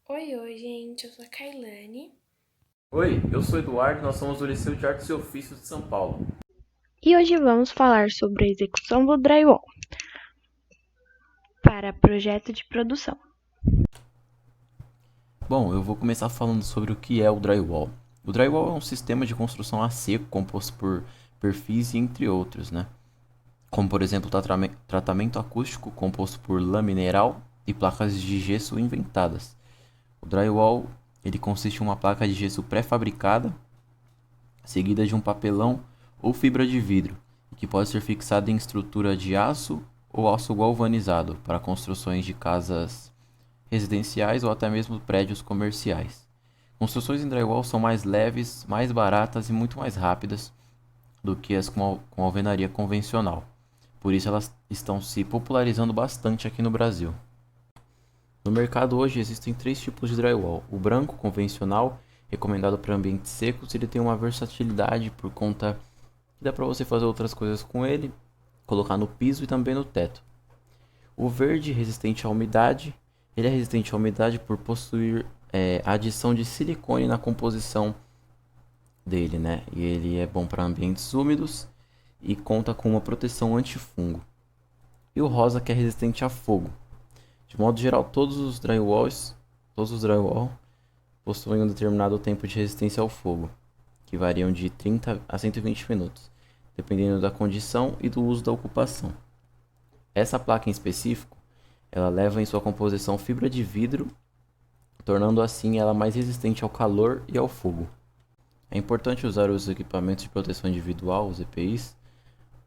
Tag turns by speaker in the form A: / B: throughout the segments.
A: Oi, gente, eu sou a Kailane.
B: Oi, eu sou Eduardo, nós somos do Liceu de Artes e Ofícios de São Paulo.
C: E hoje vamos falar sobre a execução do drywall para projeto de produção.
B: Bom, eu vou começar falando sobre o que é o drywall. O drywall é um sistema de construção a seco composto por perfis e entre outros, né? Como por exemplo, tratamento acústico composto por lã mineral e placas de gesso inventadas. O drywall, ele consiste em uma placa de gesso pré-fabricada, seguida de um papelão ou fibra de vidro, que pode ser fixada em estrutura de aço ou aço galvanizado para construções de casas residenciais ou até mesmo prédios comerciais. Construções em drywall são mais leves, mais baratas e muito mais rápidas do que as com alvenaria convencional. Por isso elas estão se popularizando bastante aqui no Brasil. No mercado hoje existem três tipos de drywall. O branco convencional, recomendado para ambientes secos, ele tem uma versatilidade por conta que dá para você fazer outras coisas com ele, colocar no piso e também no teto. O verde, resistente à umidade, ele é resistente à umidade por possuir a adição de silicone na composição dele, né? E ele é bom para ambientes úmidos e conta com uma proteção antifungo. E o rosa, que é resistente a fogo. De modo geral, todos os drywall possuem um determinado tempo de resistência ao fogo, que variam de 30 a 120 minutos, dependendo da condição e do uso da ocupação. Essa placa em específico, ela leva em sua composição fibra de vidro, tornando assim ela mais resistente ao calor e ao fogo. É importante usar os equipamentos de proteção individual, os EPIs,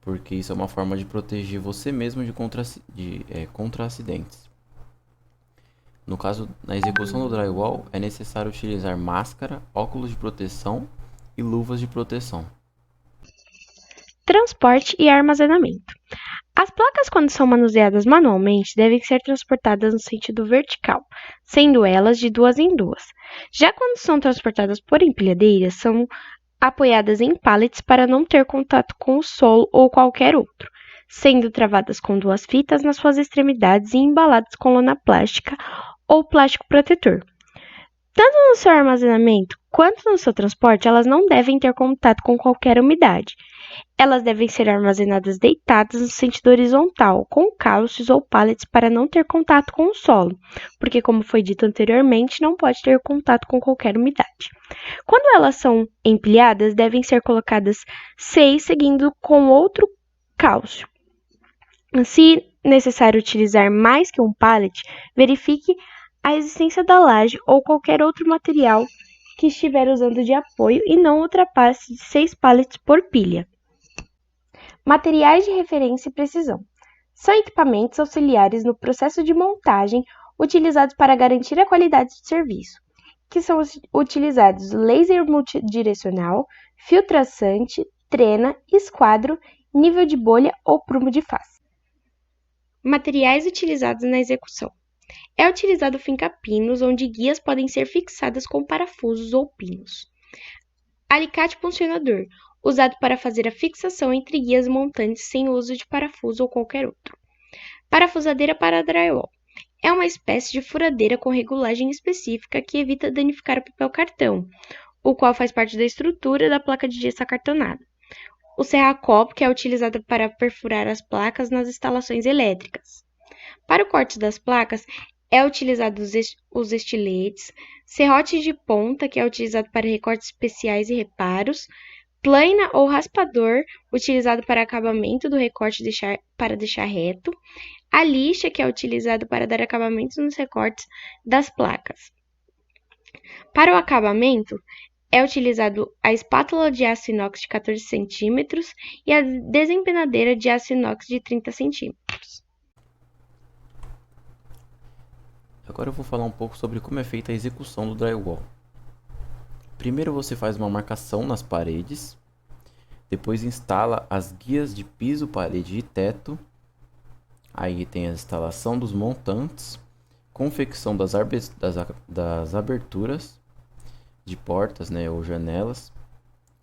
B: porque isso é uma forma de proteger você mesmo contra acidentes. No caso, na execução do drywall, é necessário utilizar máscara, óculos de proteção e luvas de proteção.
C: Transporte e armazenamento. As placas, quando são manuseadas manualmente, devem ser transportadas no sentido vertical, sendo elas de duas em duas. Já quando são transportadas por empilhadeiras, são apoiadas em pallets para não ter contato com o solo ou qualquer outro, sendo travadas com duas fitas nas suas extremidades e embaladas com lona plástica ou plástico protetor. Tanto no seu armazenamento quanto no seu transporte, elas não devem ter contato com qualquer umidade. Elas devem ser armazenadas deitadas no sentido horizontal, com cauchos ou pallets para não ter contato com o solo, porque, como foi dito anteriormente, não pode ter contato com qualquer umidade. Quando elas são empilhadas, devem ser colocadas 6 seguindo com outro cálcio. Se necessário utilizar mais que um pallet, verifique a existência da laje ou qualquer outro material que estiver usando de apoio e não ultrapasse de 6 pallets por pilha. Materiais de referência e precisão. São equipamentos auxiliares no processo de montagem utilizados para garantir a qualidade de serviço, que são utilizados laser multidirecional, fio traçante, trena, esquadro, nível de bolha ou prumo de face. Materiais utilizados na execução. É utilizado finca-pinos, onde guias podem ser fixadas com parafusos ou pinos. Alicate funcionador, usado para fazer a fixação entre guias montantes sem uso de parafuso ou qualquer outro. Parafusadeira para drywall. É uma espécie de furadeira com regulagem específica que evita danificar o papel cartão, o qual faz parte da estrutura da placa de gesso acartonada. O serra-copo, que é utilizado para perfurar as placas nas instalações elétricas. Para o corte das placas, é utilizado os estiletes, serrote de ponta, que é utilizado para recortes especiais e reparos, plana ou raspador, utilizado para acabamento do recorte para deixar reto, a lixa, que é utilizado para dar acabamento nos recortes das placas. Para o acabamento, é utilizado a espátula de aço inox de 14 centímetros e a desempenadeira de aço inox de 30 centímetros.
B: Agora eu vou falar um pouco sobre como é feita a execução do drywall. Primeiro você faz uma marcação nas paredes, depois instala as guias de piso, parede e teto. Aí tem a instalação dos montantes, confecção das aberturas de portas, né, ou janelas.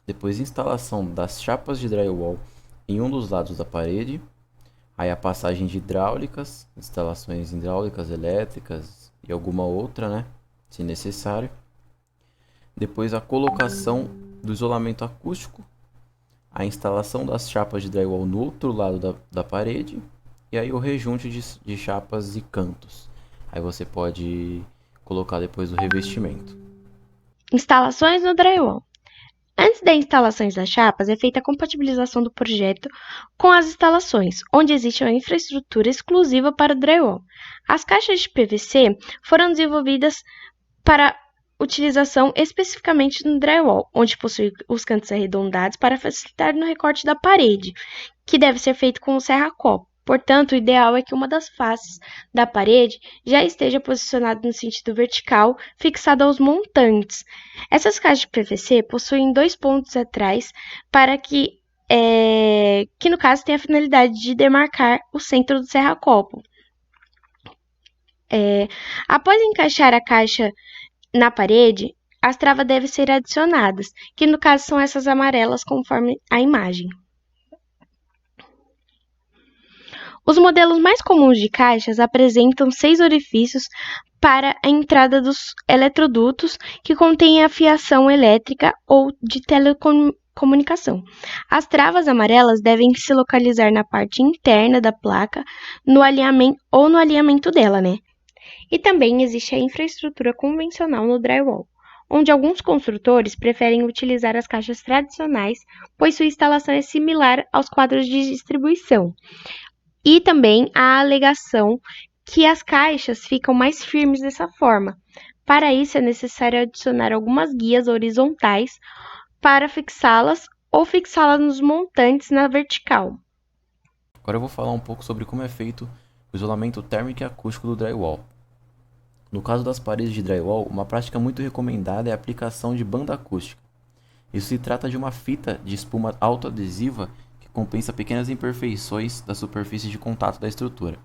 B: Depois instalação das chapas de drywall em um dos lados da parede. Aí a passagem de hidráulicas, instalações hidráulicas, elétricas e alguma outra, né? se necessário. Depois a colocação do isolamento acústico, a instalação das chapas de drywall no outro lado da parede e aí o rejunte de chapas e cantos. Aí você pode colocar depois o revestimento.
C: Instalações no drywall. Antes das instalações das chapas, é feita a compatibilização do projeto com as instalações, onde existe uma infraestrutura exclusiva para o drywall. As caixas de PVC foram desenvolvidas para utilização especificamente no drywall, onde possui os cantos arredondados para facilitar no recorte da parede, que deve ser feito com o serra-copo. Portanto, o ideal é que uma das faces da parede já esteja posicionada no sentido vertical, fixada aos montantes. Essas caixas de PVC possuem 2 pontos atrás para que no caso tem a finalidade de demarcar o centro do serra-copo. Após encaixar a caixa na parede, as travas devem ser adicionadas, que no caso são essas amarelas conforme a imagem. Os modelos mais comuns de caixas apresentam 6 orifícios para a entrada dos eletrodutos que contêm a fiação elétrica ou de telecomunicação. As travas amarelas devem se localizar na parte interna da placa, no alinhamento dela, né? E também existe a infraestrutura convencional no drywall, onde alguns construtores preferem utilizar as caixas tradicionais, pois sua instalação é similar aos quadros de distribuição. E também a alegação que as caixas ficam mais firmes dessa forma. Para isso, é necessário adicionar algumas guias horizontais para fixá-las ou fixá-las nos montantes na vertical.
B: Agora eu vou falar um pouco sobre como é feito o isolamento térmico e acústico do drywall. No caso das paredes de drywall, uma prática muito recomendada é a aplicação de banda acústica. Isso se trata de uma fita de espuma autoadesiva que compensa pequenas imperfeições da superfície de contato da estrutura,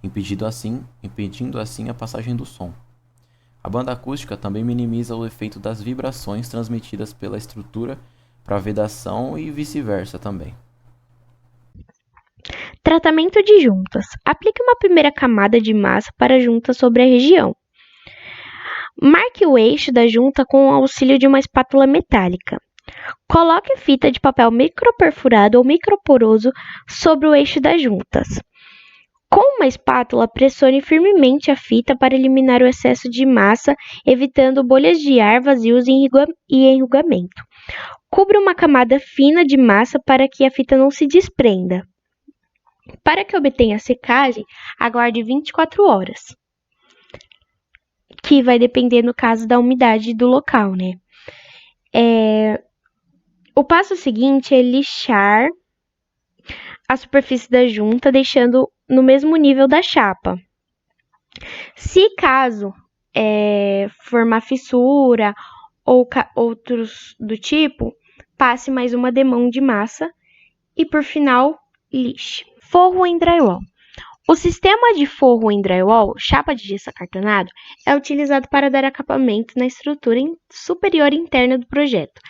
B: impedindo assim a passagem do som. A banda acústica também minimiza o efeito das vibrações transmitidas pela estrutura para a vedação e vice-versa também.
C: Tratamento de juntas. Aplique uma primeira camada de massa para a junta sobre a região. Marque o eixo da junta com o auxílio de uma espátula metálica. Coloque fita de papel microperfurado ou microporoso sobre o eixo das juntas. Com uma espátula, pressione firmemente a fita para eliminar o excesso de massa, evitando bolhas de ar, vazios e enrugamento. Cubra uma camada fina de massa para que a fita não se desprenda. Para que obtenha secagem, aguarde 24 horas, que vai depender, no caso, da umidade do local, né? O passo seguinte é lixar a superfície da junta, deixando no mesmo nível da chapa. Se caso formar fissura ou outros do tipo, passe mais uma demão de massa e, por final, lixe. Forro em drywall. O sistema de forro em drywall, chapa de gesso acartonado, é utilizado para dar acabamento na estrutura superior interna do projeto.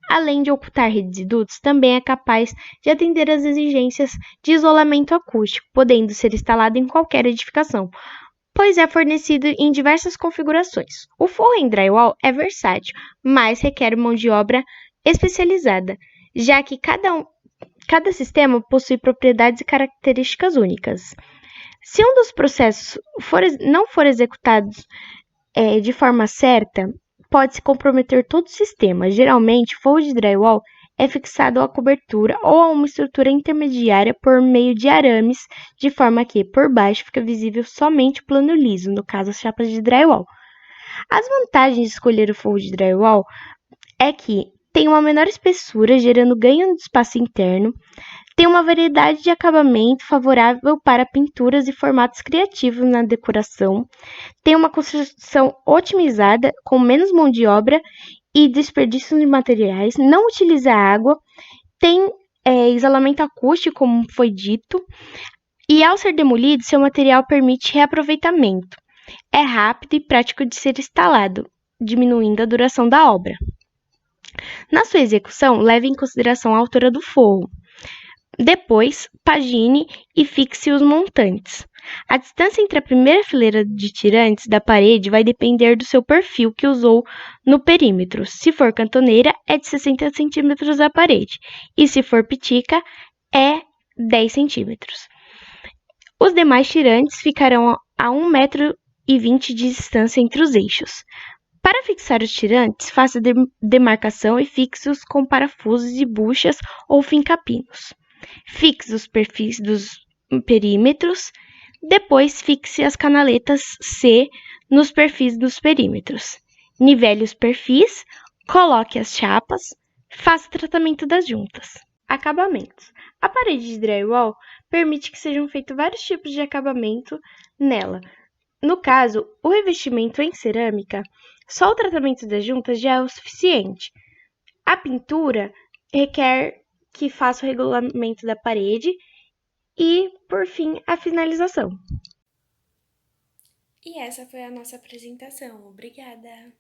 C: Além de ocultar redes e dutos, também é capaz de atender às exigências de isolamento acústico, podendo ser instalado em qualquer edificação, pois é fornecido em diversas configurações. O forro em drywall é versátil, mas requer mão de obra especializada, já que cada sistema possui propriedades e características únicas. Se um dos processos não for executado de forma certa, pode-se comprometer todo o sistema. Geralmente, o forro de drywall é fixado à cobertura ou a uma estrutura intermediária por meio de arames, de forma que, por baixo, fica visível somente o plano liso, no caso, as chapas de drywall. As vantagens de escolher o forro de drywall é que tem uma menor espessura, gerando ganho de espaço interno, tem uma variedade de acabamento favorável para pinturas e formatos criativos na decoração, tem uma construção otimizada com menos mão de obra e desperdício de materiais, não utiliza água, tem isolamento acústico, como foi dito, e ao ser demolido, seu material permite reaproveitamento. É rápido e prático de ser instalado, diminuindo a duração da obra. Na sua execução, leve em consideração a altura do forro. Depois, pagine e fixe os montantes. A distância entre a primeira fileira de tirantes da parede vai depender do seu perfil que usou no perímetro. Se for cantoneira, é de 60 centímetros da parede, e se for pitica, é 10 centímetros. Os demais tirantes ficarão a 1,20 m de distância entre os eixos. Para fixar os tirantes, faça demarcação e fixe-os com parafusos e buchas ou fincapinos. Fixe os perfis dos perímetros. Depois, fixe as canaletas C nos perfis dos perímetros. Nivele os perfis, coloque as chapas, faça o tratamento das juntas. Acabamentos. A parede de drywall permite que sejam feitos vários tipos de acabamento nela. No caso, o revestimento em cerâmica, só o tratamento das juntas já é o suficiente. A pintura requer que faça o regulamento da parede e, por fim, a finalização.
A: E essa foi a nossa apresentação. Obrigada!